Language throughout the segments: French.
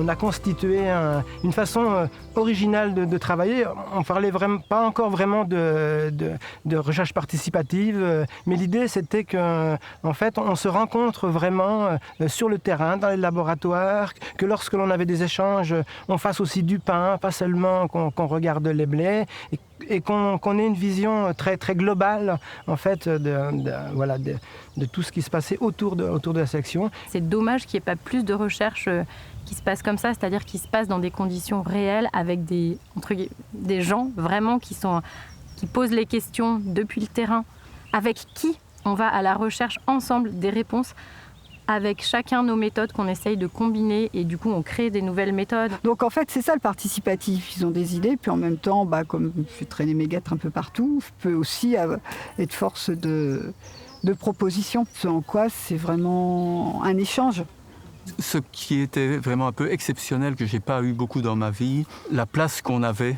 on a constitué une façon originale de travailler. On parlait pas encore vraiment de recherche participative, mais l'idée c'était qu'en fait on se rencontre vraiment sur le terrain, dans les laboratoires, que lorsque l'on avait des échanges, on fasse aussi du pain, pas seulement qu'on regarde les blés, et qu'on ait une vision très, très globale en fait, de tout ce qui se passait autour de la sélection. C'est dommage qu'il n'y ait pas plus de recherche qui se passe comme ça, c'est-à-dire qui se passe dans des conditions réelles avec des gens vraiment qui posent les questions depuis le terrain, avec qui on va à la recherche ensemble des réponses, avec chacun nos méthodes qu'on essaye de combiner et du coup on crée des nouvelles méthodes. Donc en fait c'est ça le participatif, ils ont des idées puis en même temps comme je fais traîner mes guêtres un peu partout, je peux aussi être force de proposition, ce en quoi c'est vraiment un échange. Ce qui était vraiment un peu exceptionnel, que j'ai pas eu beaucoup dans ma vie, la place qu'on avait,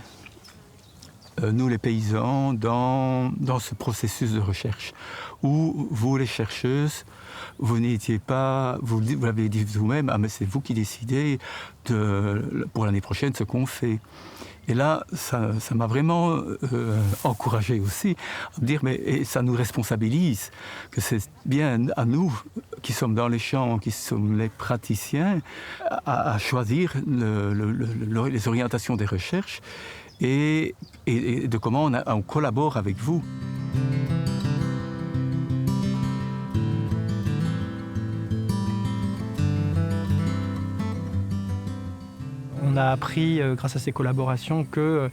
nous les paysans, dans ce processus de recherche, où vous les chercheuses, vous n'étiez pas, vous l'avez dit vous-même, mais c'est vous qui décidez pour l'année prochaine ce qu'on fait. Et là, ça m'a vraiment encouragé aussi à me dire, mais ça nous responsabilise, que c'est bien à nous qui sommes dans les champs, qui sommes les praticiens, à choisir les orientations des recherches et de comment on collabore avec vous. On a appris, grâce à ces collaborations, que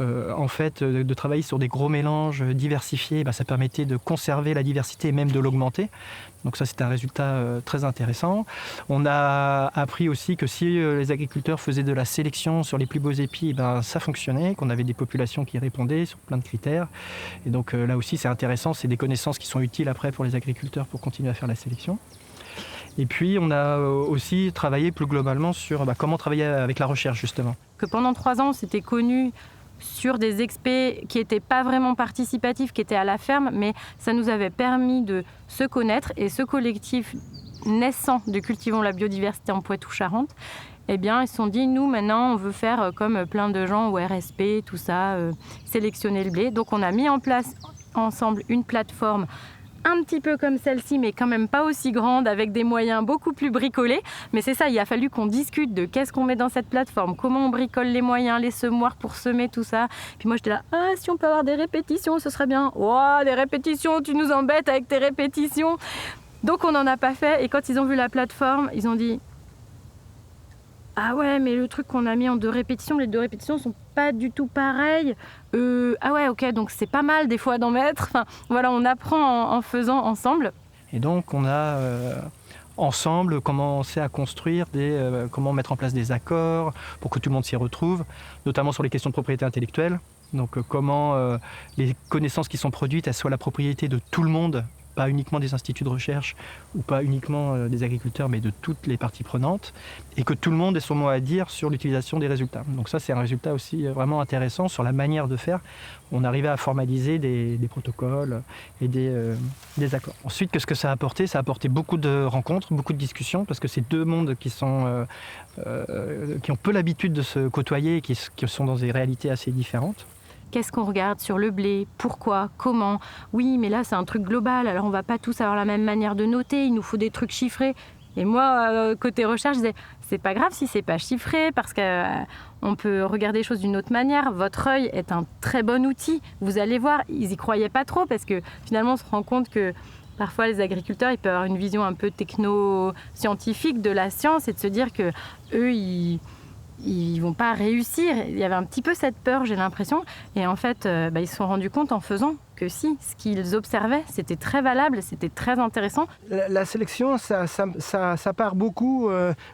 en fait, de travailler sur des gros mélanges diversifiés, ça permettait de conserver la diversité et même de l'augmenter. Donc ça, c'était un résultat très intéressant. On a appris aussi que si les agriculteurs faisaient de la sélection sur les plus beaux épis, ça fonctionnait, qu'on avait des populations qui répondaient sur plein de critères. Et donc là aussi, c'est intéressant, c'est des connaissances qui sont utiles après pour les agriculteurs pour continuer à faire la sélection. Et puis, on a aussi travaillé plus globalement sur comment travailler avec la recherche, justement. Que pendant 3 ans, on s'était connus sur des expés qui n'étaient pas vraiment participatifs, qui étaient à la ferme, mais ça nous avait permis de se connaître. Et ce collectif naissant de Cultivons la biodiversité en Poitou-Charentes, ils se sont dit, nous, maintenant, on veut faire comme plein de gens au RSP, tout ça, sélectionner le blé. Donc, on a mis en place ensemble une plateforme un petit peu comme celle-ci, mais quand même pas aussi grande, avec des moyens beaucoup plus bricolés. Mais c'est ça, il a fallu qu'on discute de qu'est-ce qu'on met dans cette plateforme, comment on bricole les moyens, les semoirs pour semer, tout ça. Puis moi, j'étais là, si on peut avoir des répétitions, ce serait bien. Oh, des répétitions, tu nous embêtes avec tes répétitions. Donc on n'en a pas fait. Et quand ils ont vu la plateforme, ils ont dit, ah ouais, mais le truc qu'on a mis en 2 répétitions, les 2 répétitions sont pas du tout pareilles. Ah ouais, ok, donc c'est pas mal des fois d'en mettre. Enfin, voilà, on apprend en faisant ensemble. Et donc on a ensemble commencé à construire comment mettre en place des accords pour que tout le monde s'y retrouve, notamment sur les questions de propriété intellectuelle. Donc comment les connaissances qui sont produites, elles soient la propriété de tout le monde, pas uniquement des instituts de recherche ou pas uniquement des agriculteurs, mais de toutes les parties prenantes, et que tout le monde ait son mot à dire sur l'utilisation des résultats. Donc ça, c'est un résultat aussi vraiment intéressant sur la manière de faire. On arrivait à formaliser des protocoles et des accords. Ensuite, qu'est-ce que ça a apporté ? Ça a apporté beaucoup de rencontres, beaucoup de discussions, parce que c'est 2 mondes qui ont peu l'habitude de se côtoyer et qui sont dans des réalités assez différentes. Qu'est-ce qu'on regarde sur le blé ? Pourquoi ? Comment ? Oui, mais là, c'est un truc global, alors on va pas tous avoir la même manière de noter, il nous faut des trucs chiffrés. Et moi, côté recherche, je disais, c'est pas grave si c'est pas chiffré, parce qu'on peut regarder les choses d'une autre manière. Votre œil est un très bon outil. Vous allez voir, ils y croyaient pas trop, parce que finalement, on se rend compte que parfois, les agriculteurs, ils peuvent avoir une vision un peu techno-scientifique de la science et de se dire que eux, ils vont pas réussir. Il y avait un petit peu cette peur, j'ai l'impression. Et en fait, ils se sont rendus compte en faisant que si, ce qu'ils observaient, c'était très valable, c'était très intéressant. La sélection, ça part beaucoup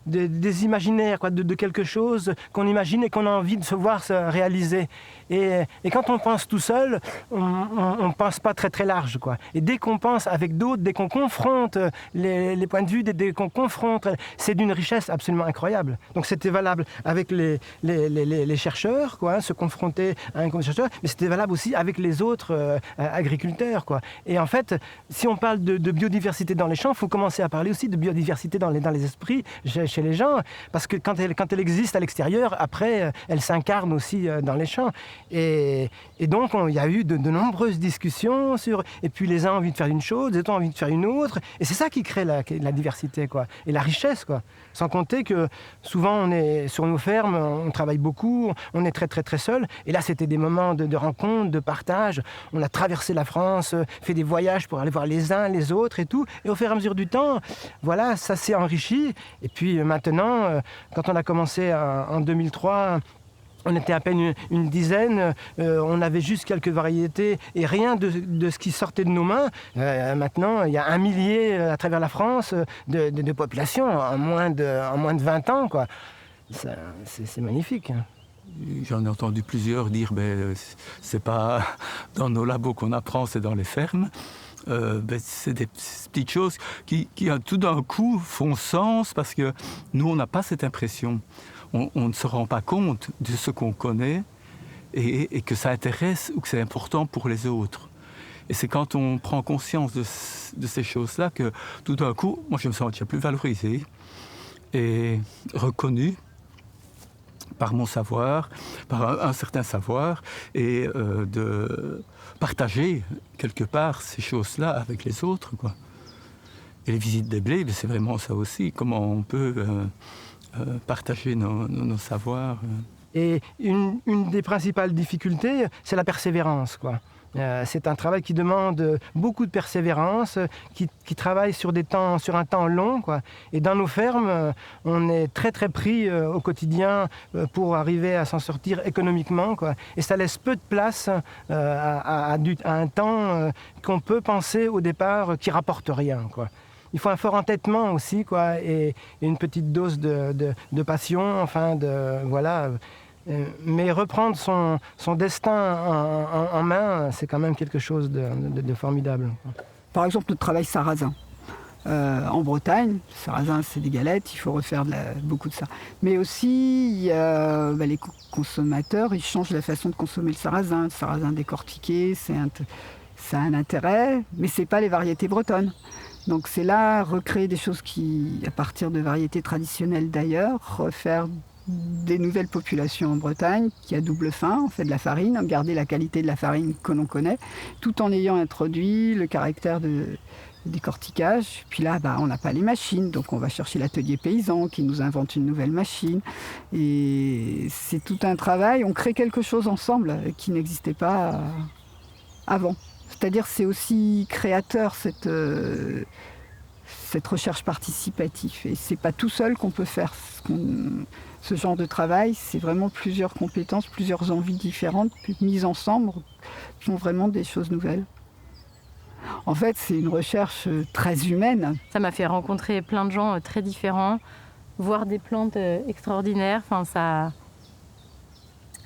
des imaginaires, de quelque chose qu'on imagine et qu'on a envie de se voir se réaliser. Et quand on pense tout seul, on ne pense pas très très large, Et dès qu'on pense avec d'autres, dès qu'on confronte les points de vue, dès qu'on confronte, c'est d'une richesse absolument incroyable. Donc c'était valable avec les chercheurs, se confronter à un groupe de chercheurs, mais c'était valable aussi avec les autres agriculteurs, quoi. Et en fait, si on parle de biodiversité dans les champs, il faut commencer à parler aussi de biodiversité dans les esprits, chez les gens, parce que quand elle existe à l'extérieur, après, elle s'incarne aussi dans les champs. Et donc, il y a eu de nombreuses discussions sur... Et puis, les uns ont envie de faire une chose, les autres ont envie de faire une autre. Et c'est ça qui crée la diversité, quoi. Et la richesse, quoi. Sans compter que souvent, on est sur nos fermes, on travaille beaucoup, on est très, très, très seul. Et là, c'était des moments de rencontre, de partage. On a traversé la France, fait des voyages pour aller voir les uns, les autres et tout. Et au fur et à mesure du temps, voilà, ça s'est enrichi. Et puis maintenant, quand on a commencé en 2003... On était à peine une dizaine, on avait juste quelques variétés et rien de ce qui sortait de nos mains. Maintenant, il y a 1 millier à travers la France de population en moins de 20 ans, quoi. C'est magnifique. J'en ai entendu plusieurs dire c'est pas dans nos labos qu'on apprend, c'est dans les fermes. C'est des petites choses qui tout d'un coup font sens parce que nous, on n'a pas cette impression. On ne se rend pas compte de ce qu'on connaît et que ça intéresse ou que c'est important pour les autres. Et c'est quand on prend conscience de ces choses-là que tout d'un coup, moi je me sens déjà plus valorisé et reconnu par mon savoir, par un certain savoir, et de partager quelque part ces choses-là avec les autres, quoi. Et les visites des blés, c'est vraiment ça aussi, comment on peut... partager nos savoirs. Et une des principales difficultés, c'est la persévérance, quoi. C'est un travail qui demande beaucoup de persévérance, qui travaille sur un temps long, quoi. Et dans nos fermes, on est très très pris au quotidien pour arriver à s'en sortir économiquement, quoi. Et ça laisse peu de place à un temps qu'on peut penser au départ qui rapporte rien, quoi. Il faut un fort entêtement aussi, quoi, et une petite dose de passion, enfin, voilà. Mais reprendre son destin en main, c'est quand même quelque chose de formidable. Par exemple, le travail sarrasin. En Bretagne, sarrasin, c'est des galettes, il faut refaire beaucoup de ça. Mais aussi, les consommateurs, ils changent la façon de consommer le sarrasin. Le sarrasin décortiqué, ça a un intérêt, mais ce n'est pas les variétés bretonnes. Donc c'est là recréer des choses à partir de variétés traditionnelles d'ailleurs, refaire des nouvelles populations en Bretagne qui a double fin, on fait de la farine, garder la qualité de la farine que l'on connaît, tout en ayant introduit le caractère de décortiquage. Puis là, on n'a pas les machines, donc on va chercher l'atelier paysan qui nous invente une nouvelle machine. Et c'est tout un travail, on crée quelque chose ensemble qui n'existait pas avant. C'est-à-dire c'est aussi créateur cette recherche participative. Et c'est pas tout seul qu'on peut faire ce genre de travail, c'est vraiment plusieurs compétences, plusieurs envies différentes, mises ensemble, qui font vraiment des choses nouvelles. En fait, c'est une recherche très humaine. Ça m'a fait rencontrer plein de gens très différents, voir des plantes extraordinaires,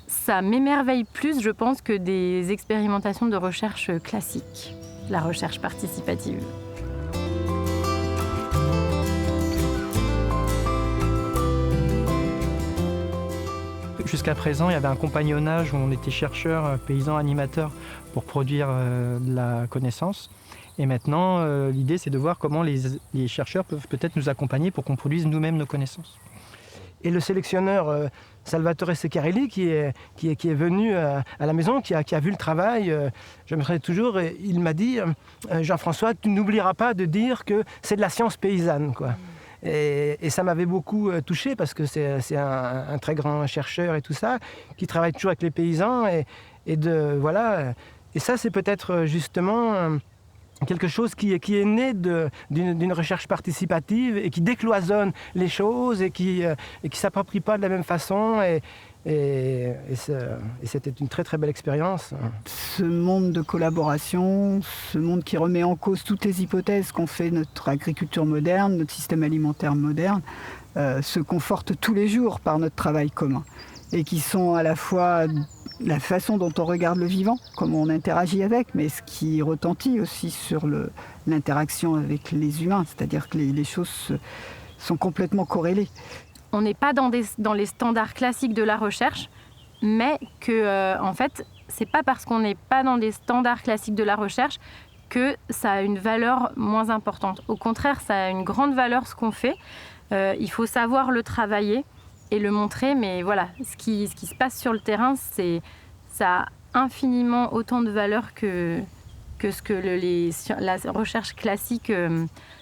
ça m'émerveille plus, je pense, que des expérimentations de recherche classiques, la recherche participative. Jusqu'à présent, il y avait un compagnonnage où on était chercheurs, paysans, animateurs pour produire de la connaissance. Et maintenant, l'idée, c'est de voir comment les chercheurs peuvent peut-être nous accompagner pour qu'on produise nous-mêmes nos connaissances. Et le sélectionneur Salvatore Seccarelli, qui est venu à la maison, qui a vu le travail, je me souviens toujours, il m'a dit « Jean-François, tu n'oublieras pas de dire que c'est de la science paysanne, quoi. » Et ça m'avait beaucoup touché parce que c'est un très grand chercheur et tout ça, qui travaille toujours avec les paysans. Voilà. Et ça, c'est peut-être justement quelque chose qui est né d'une recherche participative et qui décloisonne les choses et qui ne s'approprie pas de la même façon. Et c'était une très très belle expérience. Ce monde de collaboration, ce monde qui remet en cause toutes les hypothèses qu'ont fait notre agriculture moderne, notre système alimentaire moderne, se conforte tous les jours par notre travail commun. Et qui sont à la fois la façon dont on regarde le vivant, comment on interagit avec, mais ce qui retentit aussi sur l'interaction avec les humains, c'est-à-dire que les choses sont complètement corrélées. On n'est pas dans les standards classiques de la recherche, mais que, en fait, c'est pas parce qu'on n'est pas dans des standards classiques de la recherche que ça a une valeur moins importante. Au contraire, ça a une grande valeur ce qu'on fait. Il faut savoir le travailler et le montrer, mais voilà, ce qui se passe sur le terrain, ça a infiniment autant de valeur que ce que la recherche classique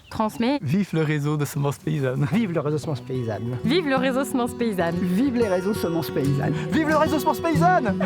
transmet. Vive le réseau de semences paysannes. Vive le réseau semences paysannes. Vive le réseau semences paysannes. Vive les réseaux semences paysannes. Vive le réseau semences paysannes.